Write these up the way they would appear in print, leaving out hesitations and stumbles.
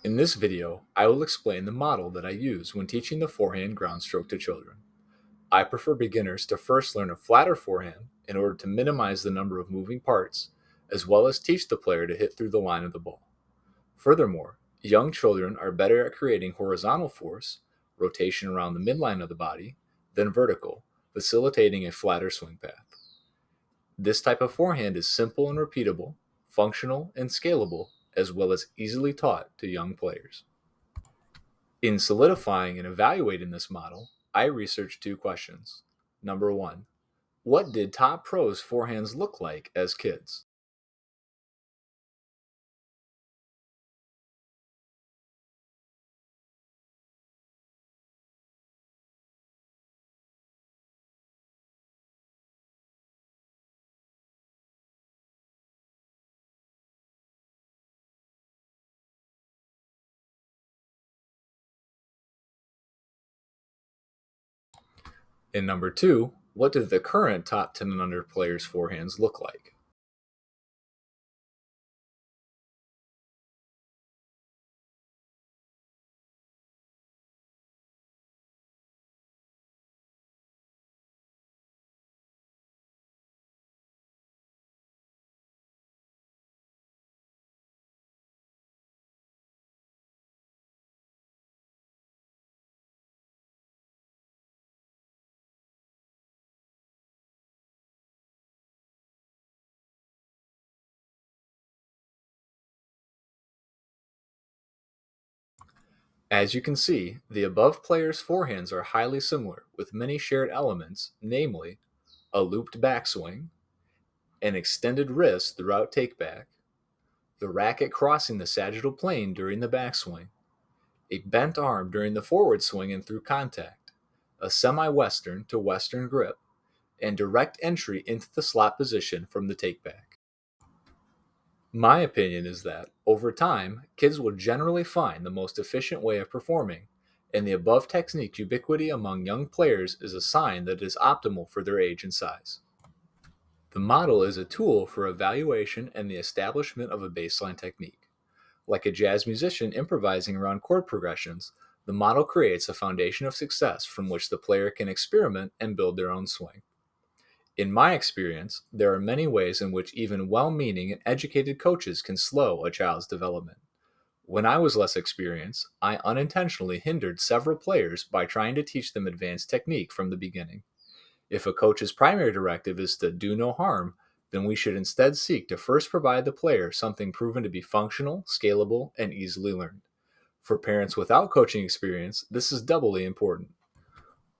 In this video, I will explain the model that I use when teaching the forehand ground stroke to children. I prefer beginners to first learn a flatter forehand in order to minimize the number of moving parts, as well as teach the player to hit through the line of the ball. Furthermore, young children are better at creating horizontal force, rotation around the midline of the body, than vertical, facilitating a flatter swing path. This type of forehand is simple and repeatable, functional and scalable, as well as easily taught to young players. In solidifying and evaluating this model, I researched two questions. Number one, what did top pros' forehands look like as kids? And number two, what did the current top 10 and under players' forehands look like? As you can see, the above players' forehands are highly similar with many shared elements, namely a looped backswing, an extended wrist throughout takeback, the racket crossing the sagittal plane during the backswing, a bent arm during the forward swing and through contact, a semi-western to western grip, and direct entry into the slot position from the takeback. My opinion is that, over time, kids will generally find the most efficient way of performing, and the above technique ubiquity among young players is a sign that it is optimal for their age and size. The model is a tool for evaluation and the establishment of a baseline technique. Like a jazz musician improvising around chord progressions, the model creates a foundation of success from which the player can experiment and build their own swing. In my experience, there are many ways in which even well meaning and educated coaches can slow a child's development. When I was less experienced, I unintentionally hindered several players by trying to teach them advanced technique from the beginning. If a coach's primary directive is to do no harm, then we should instead seek to first provide the player something proven to be functional, scalable, and easily learned. For parents without coaching experience, this is doubly important.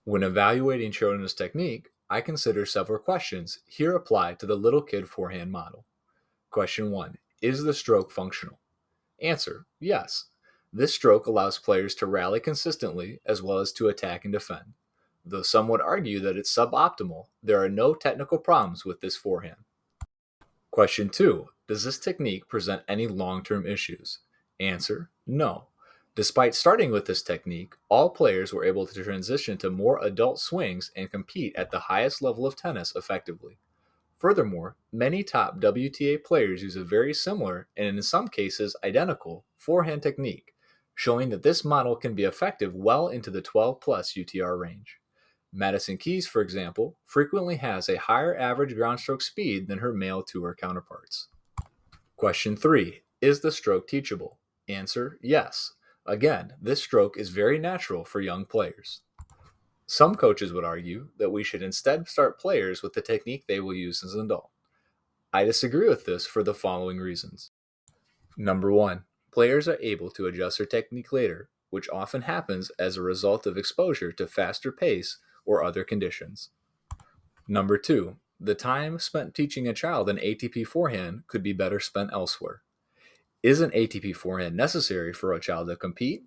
When evaluating children's technique, I consider several questions here apply to the little kid forehand model. Question 1. Is the stroke functional? Answer: yes. This stroke allows players to rally consistently as well as to attack and defend. Though some would argue that it's suboptimal, there are no technical problems with this forehand. Question 2. Does this technique present any long-term issues? Answer: no. Despite starting with this technique, all players were able to transition to more adult swings and compete at the highest level of tennis effectively. Furthermore, many top WTA players use a very similar, and in some cases identical, forehand technique, showing that this model can be effective well into the 12 plus UTR range. Madison Keys, for example, frequently has a higher average ground stroke speed than her male tour counterparts. Question 3. Is the stroke teachable? Answer: yes. Again, this stroke is very natural for young players. Some coaches would argue that we should instead start players with the technique they will use as an adult. I disagree with this for the following reasons. Number 1. Players are able to adjust their technique later, which often happens as a result of exposure to faster pace or other conditions. Number 2. The time spent teaching a child an ATP forehand could be better spent elsewhere. Is an ATP forehand necessary for a child to compete?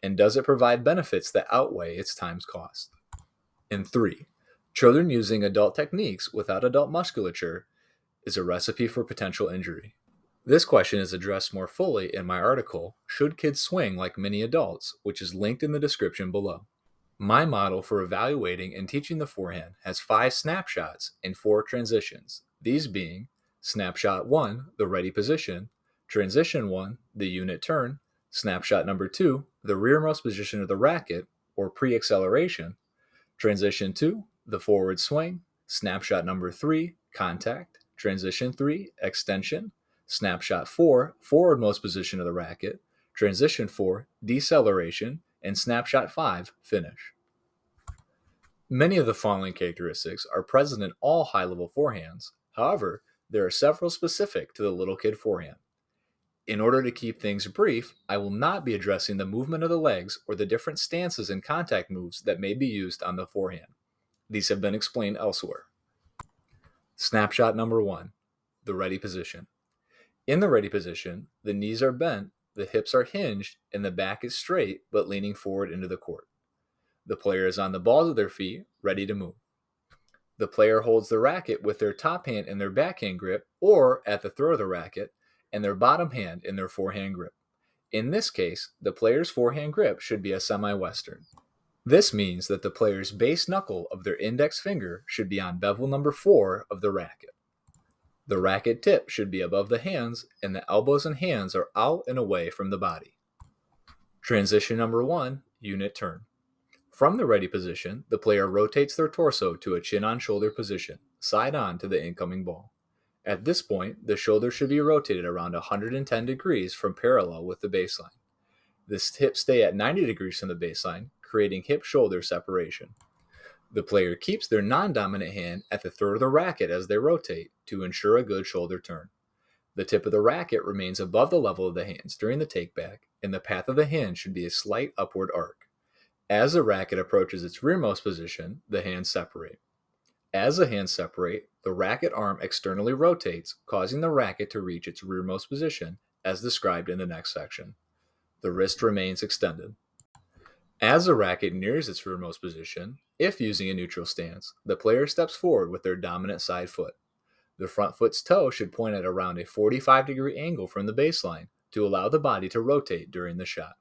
And does it provide benefits that outweigh its time's cost? And 3. Children using adult techniques without adult musculature is a recipe for potential injury. This question is addressed more fully in my article, Should Kids Swing Like Many Adults?, which is linked in the description below. My model for evaluating and teaching the forehand has 5 snapshots and 4 transitions, these being Snapshot 1, the ready position, Transition 1, the unit turn, Snapshot number 2, the rearmost position of the racket, or pre-acceleration. Transition 2, the forward swing. Snapshot number 3, contact. Transition 3, extension. Snapshot 4, forwardmost position of the racket. Transition 4, deceleration. And snapshot 5, finish. Many of the following characteristics are present in all high-level forehands. However, there are several specific to the little kid forehand. In order to keep things brief, I will not be addressing the movement of the legs or the different stances and contact moves that may be used on the forehand. These have been explained elsewhere. Snapshot number 1, the ready position. In the ready position, the knees are bent, the hips are hinged, and the back is straight but leaning forward into the court. The player is on the balls of their feet, ready to move. The player holds the racket with their top hand in their backhand grip or at the throw of the racket, and their bottom hand in their forehand grip. In this case, the player's forehand grip should be a semi-western. This means that the player's base knuckle of their index finger should be on bevel number 4 of the racket. The racket tip should be above the hands, and the elbows and hands are out and away from the body. Transition number 1, unit turn. From the ready position, the player rotates their torso to a chin-on-shoulder position, side on to the incoming ball. At this point, the shoulder should be rotated around 110 degrees from parallel with the baseline. The hips stay at 90 degrees from the baseline, creating hip-shoulder separation. The player keeps their non-dominant hand at the throat of the racket as they rotate to ensure a good shoulder turn. The tip of the racket remains above the level of the hands during the takeback, and the path of the hand should be a slight upward arc. As the racket approaches its rearmost position, the hands separate. As the hands separate, the racket arm externally rotates, causing the racket to reach its rearmost position, as described in the next section. The wrist remains extended. As the racket nears its rearmost position, if using a neutral stance, the player steps forward with their dominant side foot. The front foot's toe should point at around a 45-degree angle from the baseline to allow the body to rotate during the shot.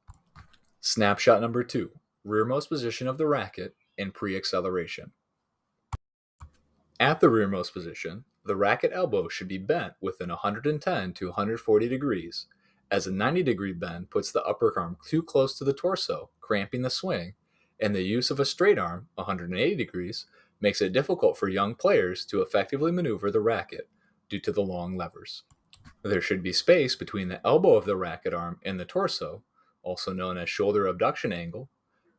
Snapshot number 2, rearmost position of the racket and pre-acceleration. At the rearmost position, the racket elbow should be bent within 110 to 140 degrees, as a 90-degree bend puts the upper arm too close to the torso, cramping the swing, and the use of a straight arm, 180 degrees, makes it difficult for young players to effectively maneuver the racket due to the long levers. There should be space between the elbow of the racket arm and the torso, also known as shoulder abduction angle,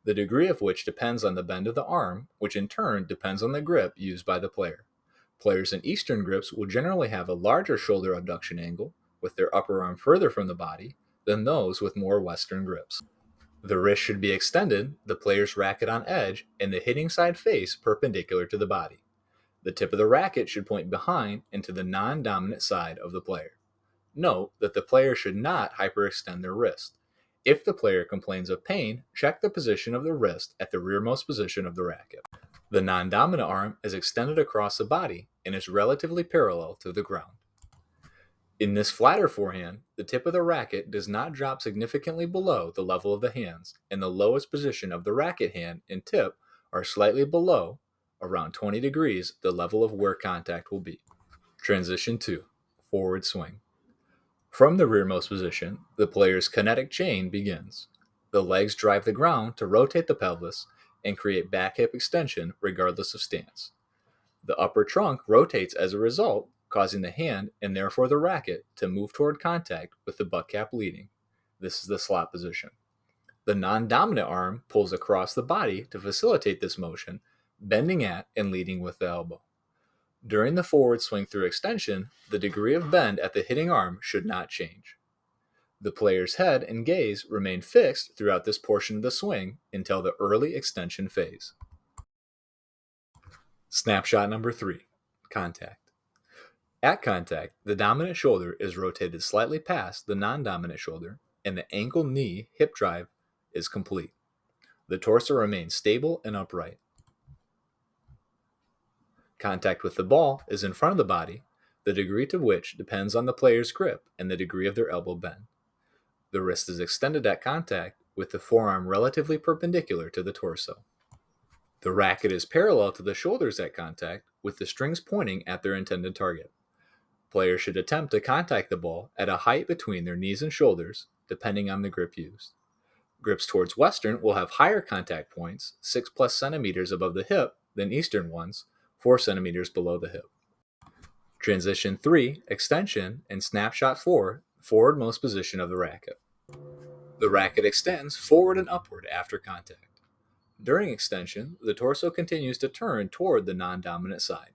the degree of which depends on the bend of the arm, which in turn depends on the grip used by the player. Players in Eastern grips will generally have a larger shoulder abduction angle, with their upper arm further from the body, than those with more Western grips. The wrist should be extended, the player's racket on edge, and the hitting side face perpendicular to the body. The tip of the racket should point behind and to the non-dominant side of the player. Note that the player should not hyperextend their wrist. If the player complains of pain, check the position of the wrist at the rearmost position of the racket. The non-dominant arm is extended across the body and is relatively parallel to the ground. In this flatter forehand, the tip of the racket does not drop significantly below the level of the hands, and the lowest position of the racket hand and tip are slightly below, around 20 degrees, the level of where contact will be. Transition 2, forward swing. From the rearmost position, the player's kinetic chain begins. The legs drive the ground to rotate the pelvis and create back hip extension regardless of stance. The upper trunk rotates as a result, causing the hand, and therefore the racket, to move toward contact with the butt cap leading. This is the slot position. The non-dominant arm pulls across the body to facilitate this motion, bending at and leading with the elbow. During the forward swing through extension, the degree of bend at the hitting arm should not change. The player's head and gaze remain fixed throughout this portion of the swing until the early extension phase. Snapshot number 3, contact. At contact, the dominant shoulder is rotated slightly past the non-dominant shoulder, and the ankle-knee hip drive is complete. The torso remains stable and upright. Contact with the ball is in front of the body, the degree to which depends on the player's grip and the degree of their elbow bend. The wrist is extended at contact, with the forearm relatively perpendicular to the torso. The racket is parallel to the shoulders at contact, with the strings pointing at their intended target. Players should attempt to contact the ball at a height between their knees and shoulders, depending on the grip used. Grips towards Western will have higher contact points, 6+ centimeters above the hip, than Eastern ones, 4 centimeters below the hip. Transition 3, Extension, and Snapshot 4, Forwardmost position of the racket. The racket extends forward and upward after contact. During extension, the torso continues to turn toward the non-dominant side.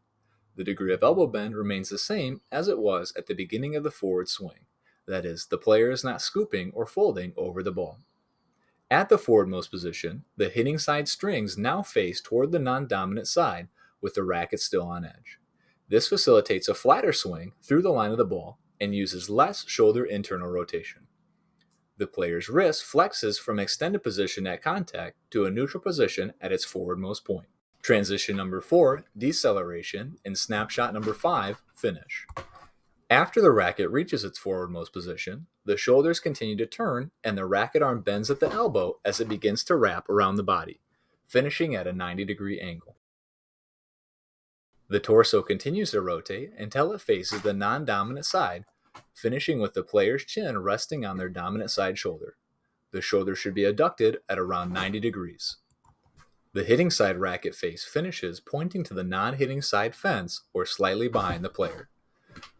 The degree of elbow bend remains the same as it was at the beginning of the forward swing. That is, the player is not scooping or folding over the ball. At the forwardmost position, the hitting side strings now face toward the non-dominant side with the racket still on edge. This facilitates a flatter swing through the line of the ball and uses less shoulder internal rotation. The player's wrist flexes from extended position at contact to a neutral position at its forwardmost point. Transition number 4, Deceleration, and Snapshot number 5, Finish. After the racket reaches its forwardmost position, the shoulders continue to turn and the racket arm bends at the elbow as it begins to wrap around the body, finishing at a 90-degree angle. The torso continues to rotate until it faces the non-dominant side, finishing with the player's chin resting on their dominant side shoulder. The shoulder should be adducted at around 90 degrees. The hitting side racket face finishes pointing to the non-hitting side fence or slightly behind the player.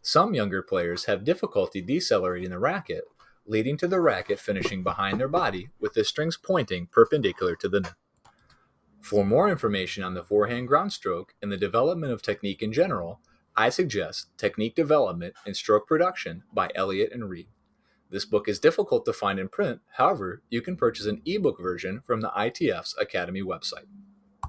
Some younger players have difficulty decelerating the racket, leading to the racket finishing behind their body with the strings pointing perpendicular to the net. For more information on the forehand ground stroke and the development of technique in general, I suggest Technique Development and Stroke Production by Elliott and Reed. This book is difficult to find in print, however, you can purchase an ebook version from the ITF's Academy website.